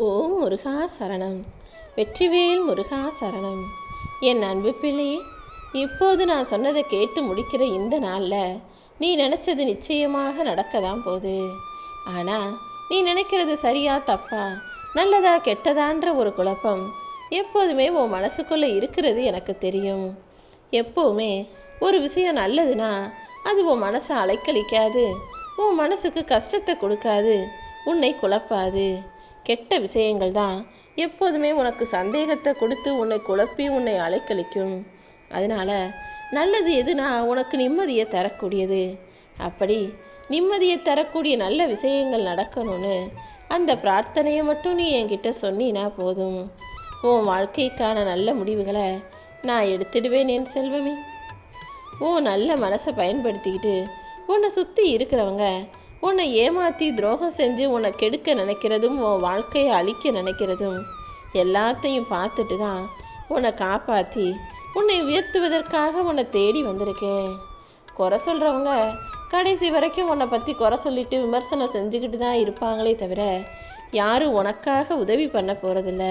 ஓம் முருகா சரணம். வெற்றிவேல் முருகா சரணம். என் அன்பு பிள்ளையே, இப்போது நான் சொன்னதை கேட்டு முடிக்கிற இந்த நாளில் நீ நினச்சது நிச்சயமாக நடக்க தான் போகுது. ஆனால் நீ நினைக்கிறது சரியா தப்பா, நல்லதா கெட்டதான்ற ஒரு குழப்பம் எப்போதுமே உன் மனசுக்குள்ளே இருக்கிறது எனக்கு தெரியும். எப்போவுமே ஒரு விஷயம் நல்லதுன்னா அது உன் மனசை அலைக்கழிக்காது, உன் மனசுக்கு கஷ்டத்தை கொடுக்காது, உன்னை குழப்பாது. கெட்ட விஷயங்கள் தான் எப்போதுமே உனக்கு சந்தேகத்தை கொடுத்து உன்னை குழப்பி உன்னை அலைக்கழிக்கும். அதனால நல்லது எதுனா உனக்கு நிம்மதியை தரக்கூடியது. அப்படி நிம்மதியை தரக்கூடிய நல்ல விஷயங்கள் நடக்கணும்னு அந்த பிரார்த்தனையை மட்டும் நீ என்கிட்ட சொன்னினா போதும். உன் வாழ்க்கைக்கான நல்ல முடிவுகளை நான் எடுத்துடுவேன் என் செல்வமே. உன் நல்ல மனசை பயன்படுத்திக்கிட்டு உன்னை சுற்றி இருக்கிறவங்க உன்னை ஏமாற்றி துரோகம் செஞ்சு உன்னை கெடுக்க நினைக்கிறதும் உன் வாழ்க்கையை அழிக்க நினைக்கிறதும் எல்லாத்தையும் பார்த்துட்டு தான் உன்னை காப்பாற்றி உன்னை உயர்த்துவதற்காக உன்னை தேடி வந்திருக்கேன். குறை சொல்கிறவங்க கடைசி வரைக்கும் உன்னை பற்றி குறை சொல்லிட்டு விமர்சனம் செஞ்சுக்கிட்டு தான் இருப்பாங்களே தவிர யாரும் உனக்காக உதவி பண்ண போகிறதில்ல.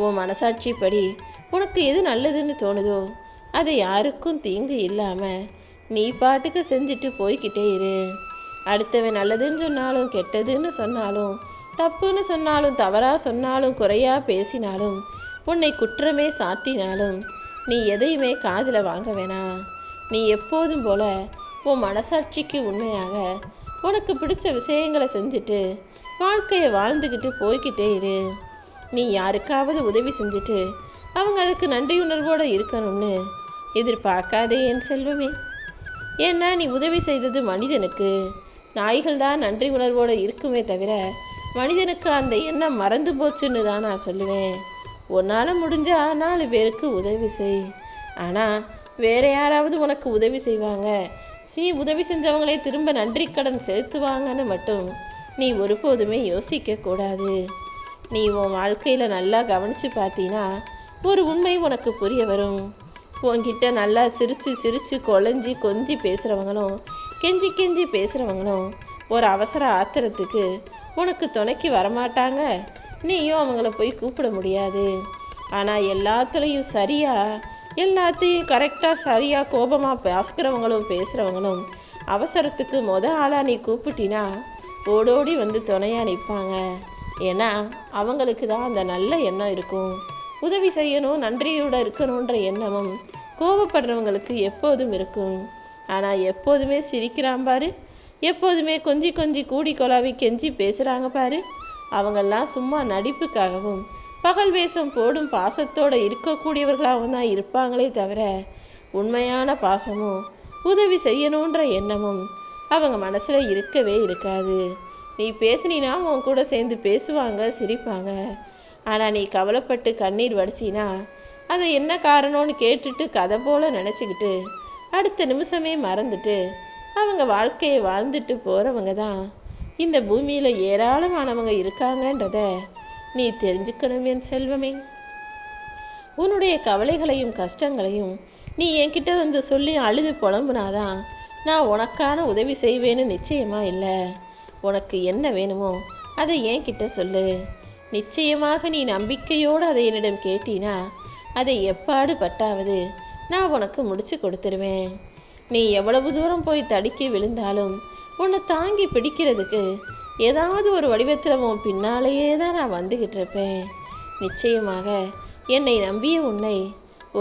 உன் மனசாட்சிப்படி உனக்கு எது நல்லதுன்னு தோணுதோ அதை யாருக்கும் தீங்கு இல்லாமல் நீ பாட்டுக்கு செஞ்சுட்டு போய்கிட்டே இரு. அடுத்தவன் நல்லதுன்னு சொன்னாலும் கெட்டதுன்னு சொன்னாலும் தப்புன்னு சொன்னாலும் தவறாக சொன்னாலும் குறையாக பேசினாலும் உன்னை குற்றமே சாட்டினாலும் நீ எதையுமே காதில் வாங்க வேணாம். நீ எப்போதும் போல உன் மனசாட்சிக்கு உண்மையாக உனக்கு பிடிச்ச விஷயங்களை செஞ்சுட்டு வாழ்க்கையை வாழ்ந்துக்கிட்டு போய்கிட்டே இரு. நீ யாருக்காவது உதவி செஞ்சுட்டு அவங்க அதுக்கு நன்றியுணர்வோடு இருக்கணும்னு எதிர்பார்க்காதே என் செல்வமே. ஏன்னா நீ உதவி செய்தது மனிதனுக்கு. நாய்கள் தான் நன்றி உணர்வோடு இருக்குமே தவிர மனிதனுக்கு அந்த எண்ணம் மறந்து போச்சுன்னு தான் நான் சொல்லுவேன். உன்னால் முடிஞ்சா 4 பேருக்கு உதவி செய். ஆனால் வேற யாராவது உனக்கு உதவி செய்வாங்க, உதவி செஞ்சவங்களே திரும்ப நன்றி கடன் செலுத்துவாங்கன்னு மட்டும் நீ ஒருபோதுமே யோசிக்க கூடாது. நீ உன் வாழ்க்கையில் நல்லா கவனித்து பார்த்தீங்கன்னா ஒரு உண்மை உனக்கு புரிய வரும். உன்கிட்ட நல்லா சிரித்து சிரித்து கொலைஞ்சி கொஞ்சி பேசுகிறவங்களும் கெஞ்சி கெஞ்சி பேசுகிறவங்களும் ஒரு அவசர ஆத்திரத்துக்கு உனக்கு துணைக்கு வரமாட்டாங்க. நீயும் அவங்கள போய் கூப்பிட முடியாது. ஆனால் எல்லாத்துலேயும் எல்லாத்தையும் கரெக்டாக சரியாக கோபமாக பார்க்குறவங்களும் பேசுகிறவங்களும் அவசரத்துக்கு ஆளாக நீ கூப்பிட்டினா ஓடோடி வந்து துணையாக நிற்பாங்க. ஏன்னா அவங்களுக்கு தான் அந்த நல்ல எண்ணம் இருக்கும். உதவி செய்யணும், நன்றியோடு இருக்கணுன்ற எண்ணமும் கோபப்படுறவங்களுக்கு எப்போதும் இருக்கும். ஆனால் எப்போதுமே சிரிக்கிறான் பாரு, எப்போதுமே கொஞ்சி கொஞ்சி கூடி கொலாவி கெஞ்சி பேசுகிறாங்க பாரு, அவங்கெல்லாம் சும்மா நடிப்புக்காகவும் பகல் வேஷம் போடும் பாசத்தோடு இருக்கக்கூடியவர்களாகவும் தான் இருப்பாங்களே தவிர உண்மையான பாசமும் உதவி செய்யணுன்ற எண்ணமும் அவங்க மனசில் இருக்கவே இருக்காது. நீ பேசினா உன் கூட சேர்ந்து பேசுவாங்க, சிரிப்பாங்க. ஆனால் நீ கவலைப்பட்டு கண்ணீர் வடிச்சினா அதை என்ன காரணம்னு கேட்டுட்டு கதை போல நினச்சிக்கிட்டு அடுத்த நிமிஷமே மறந்துட்டு அவங்க வாழ்க்கையை வாழ்ந்துட்டு போகிறவங்க தான் இந்த பூமியில் ஏராளமானவங்க இருக்காங்கன்றத நீ தெரிஞ்சுக்கணும் என் செல்வமே. உன்னுடைய கவலைகளையும் கஷ்டங்களையும் நீ என்கிட்ட வந்து சொல்லி அழுது புலம்புனாதான் நான் உனக்கான உதவி செய்வேன்னு நிச்சயமாக இல்லை. உனக்கு என்ன வேணுமோ அதை என்கிட்ட சொல்லு. நிச்சயமாக நீ நம்பிக்கையோடு அதை என்னிடம் கேட்டினா அதை எப்பாடு பட்டாவது நான் உனக்கு முடிச்சு கொடுத்துருவேன். நீ எவ்வளவு தூரம் போய் தடுக்கி விழுந்தாலும் உன்னை தாங்கி பிடிக்கிறதுக்கு ஏதாவது ஒரு வடிவத்தில் உன் பின்னாலேயே தான் நான் வந்துக்கிட்டு இருப்பேன். நிச்சயமாக என்னை நம்பிய உன்னை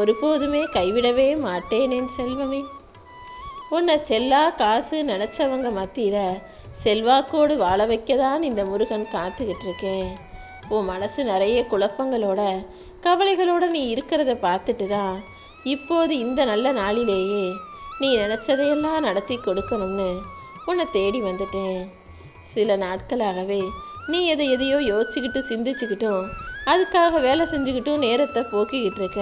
ஒருபோதுமே கைவிடவே மாட்டேன் என் செல்வமே. உன்னை செல்லா காசு நினச்சவங்க மத்தியில் செல்வாக்கோடு வாழ வைக்க தான் இந்த முருகன் காத்துக்கிட்டு இருக்கேன். உன் மனசு நிறைய குழப்பங்களோட கவலைகளோடு நீ இருக்கிறத பார்த்துட்டு தான் இப்போது இந்த நல்ல நாளிலேயே நீ நினச்சதையெல்லாம் நடத்தி கொடுக்கணும்னு உன்னை தேடி வந்துட்டேன். சில நாட்களாகவே நீ எதையோ யோசிச்சுக்கிட்டு சிந்திச்சுக்கிட்டும் அதுக்காக வேலை செஞ்சுக்கிட்டும் நேரத்தை போக்கிக்கிட்டு இருக்க.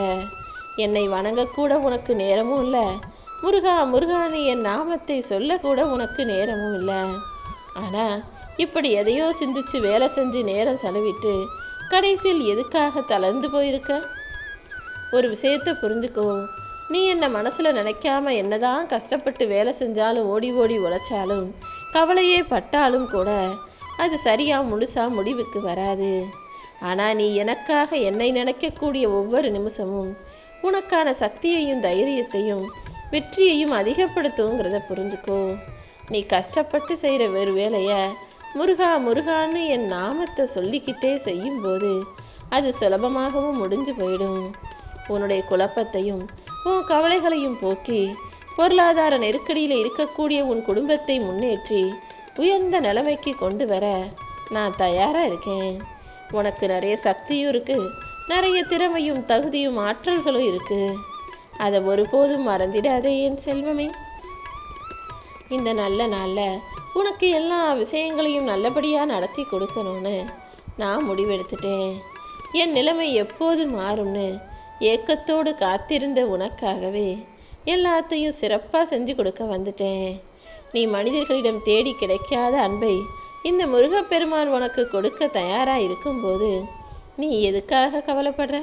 என்னை வணங்கக்கூட உனக்கு நேரமும் இல்லை. முருகா முருகான்னு என் நாமத்தை சொல்லக்கூட உனக்கு நேரமும் இல்லை. ஆனால் இப்படி எதையோ சிந்திச்சு வேலை செஞ்சு நேரம் செலவிட்டு கடைசியில் எதுக்காக தளர்ந்து போயிருக்க? ஒரு விஷயத்தை புரிஞ்சுக்கோ. நீ என்னை மனசில் நினைக்காம என்னதான் கஷ்டப்பட்டு வேலை செஞ்சாலும் ஓடி ஓடி உழைச்சாலும் கவலையே பட்டாலும் கூட அது சரியாக முழுசாக முடிவுக்கு வராது. ஆனால் நீ எனக்காக என்னை நினைக்கக்கூடிய ஒவ்வொரு நிமிஷமும் உனக்கான சக்தியையும் தைரியத்தையும் வெற்றியையும் அதிகப்படுத்துங்கிறத புரிஞ்சுக்கோ. நீ கஷ்டப்பட்டு செய்கிற வேறு வேலையை முருகா முருகான்னு என் நாமத்தை சொல்லிக்கிட்டே செய்யும்போது அது சுலபமாகவும் முடிஞ்சு போயிடும். உன்னுடைய குழப்பத்தையும் உன் கவலைகளையும் போக்கி பொருளாதார நெருக்கடியில் இருக்கக்கூடிய உன் குடும்பத்தை முன்னேற்றி உயர்ந்த நிலைமைக்கு கொண்டு வர நான் தயாராக இருக்கேன். உனக்கு நிறைய சக்தியும் இருக்குது, நிறைய திறமையும் தகுதியும் ஆற்றல்களும் இருக்குது. அதை ஒருபோதும் மறந்திடாதே என் செல்வமே. இந்த நல்ல நாளில் உனக்கு எல்லா விஷயங்களையும் நல்லபடியாக நடத்தி கொடுக்கணும்னு நான் முடிவெடுத்துட்டேன். என் நிலைமை எப்போது மாறும்னு ஏக்கத்தோடு காத்திருந்த உனக்காகவே எல்லாத்தையும் சிறப்பாக செஞ்சு கொடுக்க வந்துட்டேன். நீ மனிதர்களிடம் தேடி கிடைக்காத அன்பை இந்த முருகப்பெருமான் உனக்கு கொடுக்க தயாராக இருக்கும்போது நீ எதுக்காக கவலைப்படுற?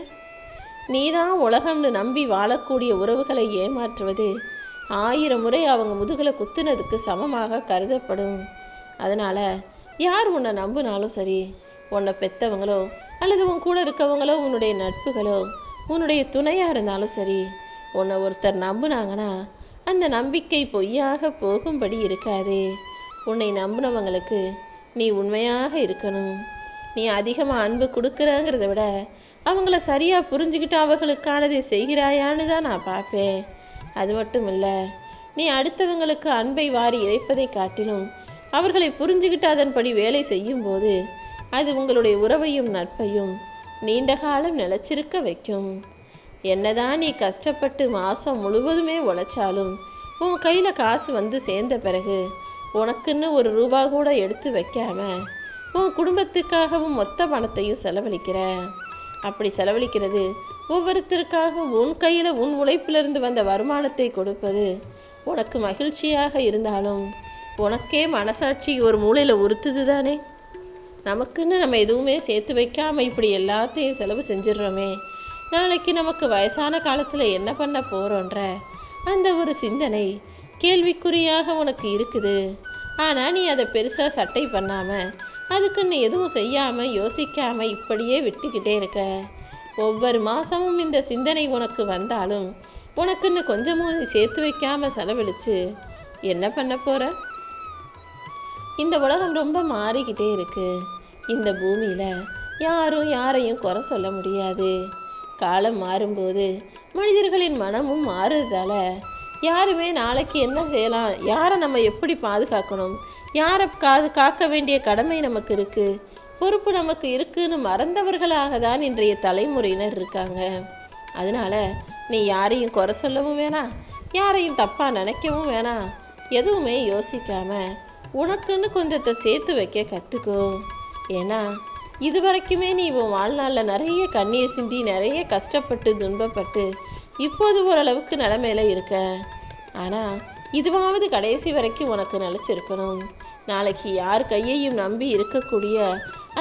நீதான் உலகம்னு நம்பி வாழக்கூடிய உறவுகளை ஏமாற்றுவது 1000 முறை அவங்க முதுகலை குத்துனதுக்கு சமமாக கருதப்படும். அதனால் யார் உன்னை நம்பினாலும் சரி, உன்னை பெற்றவங்களோ அல்லது உன் கூட இருக்கவங்களோ, உன்னுடைய நட்புகளோ, உன்னுடைய துணையாக இருந்தாலும் சரி, உன்னை ஒருத்தர் நம்புனாங்கன்னா அந்த நம்பிக்கை பொய்யாக போகும்படி இருக்காதே. உன்னை நம்பினவங்களுக்கு நீ உண்மையாக இருக்கணும். நீ அதிகமாக அன்பு கொடுக்குறங்கிறத விட அவங்கள சரியாக புரிஞ்சுக்கிட்டு அவர்களுக்கானதை செய்கிறாயான்னு தான் நான் பார்ப்பேன். அது மட்டும் இல்லை, நீ அடுத்தவங்களுக்கு அன்பை வாரி இறைப்பதை காட்டிலும் அவர்களை புரிஞ்சுக்கிட்டு அதன்படி வேலை செய்யும்போது அது உங்களுடைய உறவையும் நட்பையும் நீண்ட காலம் நிலச்சிருக்க வைக்கும். என்னதான் நீ கஷ்டப்பட்டு மாதம் முழுவதுமே உழைச்சாலும் உன் கையில் காசு வந்து சேர்ந்த பிறகு உனக்குன்னு ஒரு ரூபா கூட எடுத்து வைக்காம உன் குடும்பத்துக்காகவும் மொத்த பணத்தையும் செலவழிக்கிற. அப்படி செலவழிக்கிறது ஒவ்வொருத்தருக்காக உன் கையில் உன் உழைப்பிலிருந்து வந்த வருமானத்தை கொடுப்பது உனக்கு மகிழ்ச்சியாக இருந்தாலும் உனக்கே மனசாட்சி ஒரு மூலையில் உறுத்துது தானே. நமக்குன்னு நம்ம எதுவுமே சேர்த்து வைக்காமல் இப்படி எல்லாத்தையும் செலவு செஞ்சிடுறோமே, நாளைக்கு நமக்கு வயசான காலத்தில் என்ன பண்ண போகிறோன்ற அந்த ஒரு சிந்தனை கேள்விக்குறியாக உனக்கு இருக்குது. ஆனால் நீ அதை பெருசாக சட்டை பண்ணாமல் அதுக்குன்னு எதுவும் செய்யாமல் யோசிக்காமல் இப்படியே விட்டுக்கிட்டே இருக்க. ஒவ்வொரு மாதமும் இந்த சிந்தனை உனக்கு வந்தாலும் உனக்குன்னு கொஞ்சமும் சேர்த்து வைக்காமல் செலவழித்து என்ன பண்ண போகிற? இந்த உலகம் ரொம்ப மாறிக்கிட்டே இருக்கு. இந்த பூமியில் யாரும் யாரையும் குறை சொல்ல முடியாது. காலம் மாறும்போது மனிதர்களின் மனமும் மாறுறதால யாருமே நாளைக்கு என்ன செய்யலாம், யாரை நம்ம எப்படி பாதுகாக்கணும், யாரை காக்க வேண்டிய கடமை நமக்கு இருக்குது, பொறுப்பு நமக்கு இருக்குன்னு மறந்தவர்களாக தான் இன்றைய தலைமுறையினர் இருக்காங்க. அதனால நீ யாரையும் குறை சொல்லவும் வேணாம், யாரையும் தப்பாக நினைக்கவும் வேணாம். எதுவுமே யோசிக்காம உனக்குன்னு கொஞ்சத்தை சேர்த்து வைக்க கற்றுக்கோ. ஏன்னா இது வரைக்குமே நீ உன் வாழ்நாளில் நிறைய கண்ணீர் சிந்தி நிறைய கஷ்டப்பட்டு துன்பப்பட்டு இப்போது ஓரளவுக்கு நிலைமையில இருக்க. ஆனால் இதுவாவது கடைசி வரைக்கும் உனக்கு நிலச்சிருக்கணும். நாளைக்கு யார் கையையும் நம்பி இருக்கக்கூடிய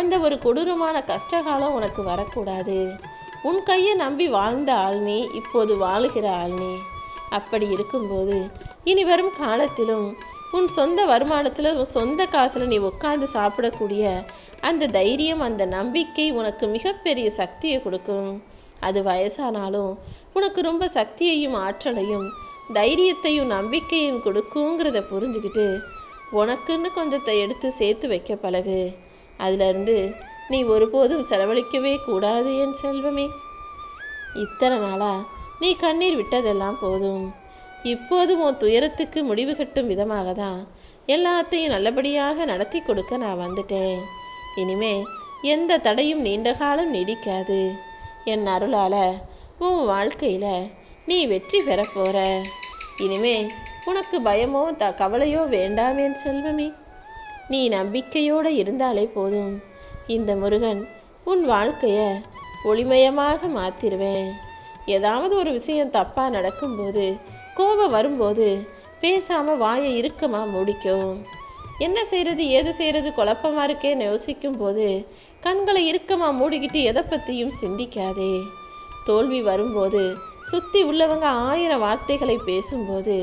அந்த ஒரு கொடூரமான கஷ்டகாலம் உனக்கு வரக்கூடாது. உன் கையை நம்பி வாழ்ந்த ஆள் நீ, இப்போது வாழுகிற ஆள் நீ. அப்படி இருக்கும்போது இனி வரும் காலத்திலும் உன் சொந்த வருமானத்தில் உன் சொந்த காசில் நீ உட்காந்து சாப்பிடக்கூடிய அந்த தைரியம், அந்த நம்பிக்கை உனக்கு மிகப்பெரிய சக்தியை கொடுக்கும். அது வயசானாலும் உனக்கு ரொம்ப சக்தியையும் ஆற்றலையும் தைரியத்தையும் நம்பிக்கையும் கொடுக்குங்கிறத புரிஞ்சுக்கிட்டு உனக்குன்னு கொஞ்சத்தை எடுத்து சேர்த்து வைக்க பழகு. அதிலிருந்து நீ ஒருபோதும் செலவழிக்கவே கூடாது என் செல்வமே. இத்தனை நாளா நீ கண்ணீர் விட்டதெல்லாம் போதும். இப்போது உன் துயரத்துக்கு முடிவு கட்டும் விதமாக தான் எல்லாத்தையும் நல்லபடியாக நடத்தி கொடுக்க நான் வந்துட்டேன். இனிமே எந்த தடையும் நீண்ட காலம் நீடிக்காது. என் அருளால் உன் வாழ்க்கையில் நீ வெற்றி பெற போற. இனிமே உனக்கு பயமோ கவலையோ வேண்டாம் என் செல்வமே. நீ நம்பிக்கையோடு இருந்தாலே போதும். இந்த முருகன் உன் வாழ்க்கையை ஒளிமயமாக மாற்றிடுவேன். ஏதாவது ஒரு விஷயம் தப்பாக நடக்கும்போது, கோபம் வரும்போது பேசாமல் வாயை இறுக்கமாக மூடிக்கும். என்ன செய்கிறது ஏது செய்கிறது குழப்பமாக இருக்கேன்னு யோசிக்கும் போது கண்களை இறுக்கமாக மூடிக்கிட்டு எதை பற்றியும் சிந்திக்காதே. தோல்வி வரும்போது சுற்றி உள்ளவங்க 1000 வார்த்தைகளை பேசும்போது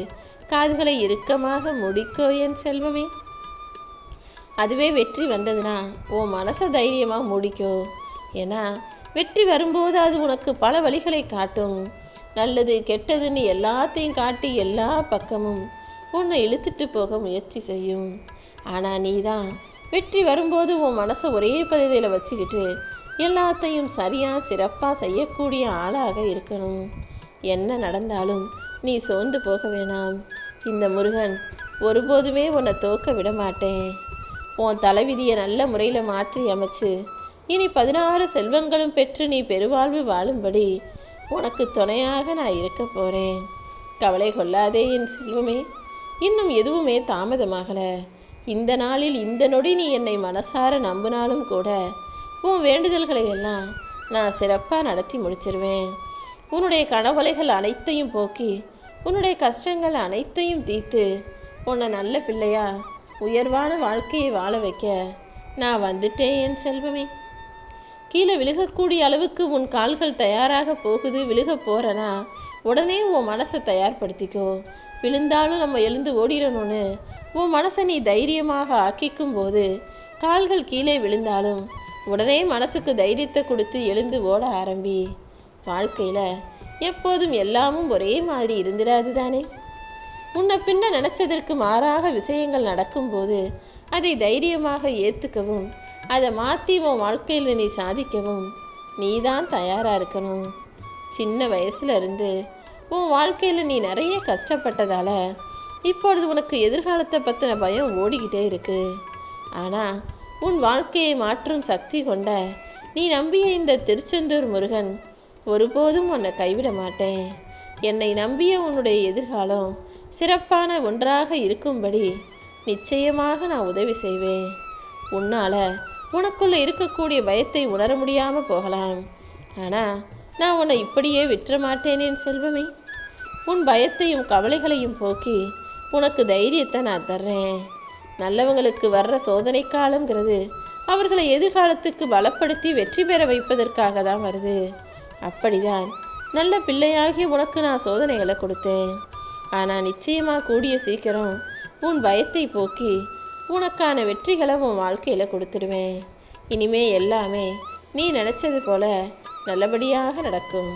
காதுகளை இறுக்கமாக முடிக்கோ என் செல்வமே. அதுவே வெற்றி வந்ததுன்னா உன் மனசை தைரியமாக மூடிக்கோ. ஏன்னா வெற்றி வரும்போது அது உனக்கு பல வழிகளை காட்டும். நல்லது கெட்டதுன்னு எல்லாத்தையும் காட்டி எல்லா பக்கமும் உன்னை இழுத்துட்டு போக முயற்சி செய்யும். ஆனால் நீ தான் வெற்றி வரும்போது உன் மனசை ஒரே பதிதையில் வச்சுக்கிட்டு எல்லாத்தையும் சரியாக சிறப்பாக செய்யக்கூடிய ஆளாக இருக்கணும். என்ன நடந்தாலும் நீ சோர்ந்து போக வேணாம். இந்த முருகன் ஒருபோதுமே உன்னை தோக்க விட மாட்டேன். உன் தலைவிதியை நல்ல முறையில் மாற்றி அமைச்சு இனி 16 செல்வங்களும் பெற்று நீ பெருவாழ்வு வாழும்படி உனக்கு துணையாக நான் இருக்க போகிறேன். கவலை கொள்ளாதே என் செல்வமே. இன்னும் எதுவுமே தாமதமாகலை. இந்த நாளில் இந்த நொடி நீ என்னை மனசார நம்பினாலும் கூட உன் வேண்டுதல்களை எல்லாம் நான் சிறப்பாக நடத்தி முடிச்சிருவேன். உன்னுடைய கனவலைகள் அனைத்தையும் போக்கி உன்னுடைய கஷ்டங்கள் அனைத்தையும் தீர்த்து உன்னை நல்ல பிள்ளையா உயர்வான வாழ்க்கையை வாழ வைக்க நான் வந்துட்டேன் என் செல்வமே. கீழே விழுகக்கூடிய அளவுக்கு உன் கால்கள் தயாராக போகுது, விழுக போறனா உடனே உன் மனசை தயார்படுத்திக்கோ. விழுந்தாலும் நம்ம எழுந்து ஓடிடணும்னு உன் மனசை நீ தைரியமாக ஆக்கிக்கும் போது கால்கள் கீழே விழுந்தாலும் உடனே மனசுக்கு தைரியத்தை கொடுத்து எழுந்து ஓட ஆரம்பி. வாழ்க்கையில் எப்போதும் எல்லாமும் ஒரே மாதிரி இருந்திராது தானே. உன்னை பின்ன நினச்சதற்கு மாறாக விஷயங்கள் நடக்கும்போது அதை தைரியமாக ஏற்றுக்கவும் அதை மாற்றி உன் வாழ்க்கையில் நீ சாதிக்கவும் நீ தான் தயாராக இருக்கணும். சின்ன வயசுல இருந்து உன் வாழ்க்கையில் நீ நிறைய கஷ்டப்பட்டதால இப்பொழுது உனக்கு எதிர்காலத்தை பற்றின பயம் ஓடிக்கிட்டே இருக்கு. ஆனால் உன் வாழ்க்கையை மாற்றும் சக்தி கொண்ட நீ நம்பிய இந்த திருச்செந்தூர் முருகன் ஒருபோதும் உன்னை கைவிட மாட்டேன். என்னை நம்பிய உன்னுடைய எதிர்காலம் சிறப்பான ஒன்றாக இருக்கும்படி நிச்சயமாக நான் உதவி செய்வேன். உன்னால் உனக்குள்ள இருக்கக்கூடிய பயத்தை உணர முடியாமல் போகலாம். ஆனால் நான் உன்னை இப்படியே விட்டுற மாட்டேனேன் செல்வமே. உன் பயத்தையும் கவலைகளையும் போக்கி உனக்கு தைரியத்தை நான் தர்றேன். நல்லவங்களுக்கு வர்ற சோதனை காலங்கிறது அவர்களை எதிர்காலத்துக்கு பலப்படுத்தி வெற்றி பெற வைப்பதற்காக தான் வருது. அப்படிதான் நல்ல பிள்ளையாகி உனக்கு நான் சோதனைகளை கொடுத்தேன். ஆனால் நிச்சயமாக கூடிய சீக்கிரம் உன் பயத்தை போக்கி உனக்கான வெற்றிகளை உன் வாழ்க்கையில் கொடுத்துடுவேன். இனிமே எல்லாமே நீ நினச்சது போல நல்லபடியாக நடக்கும்.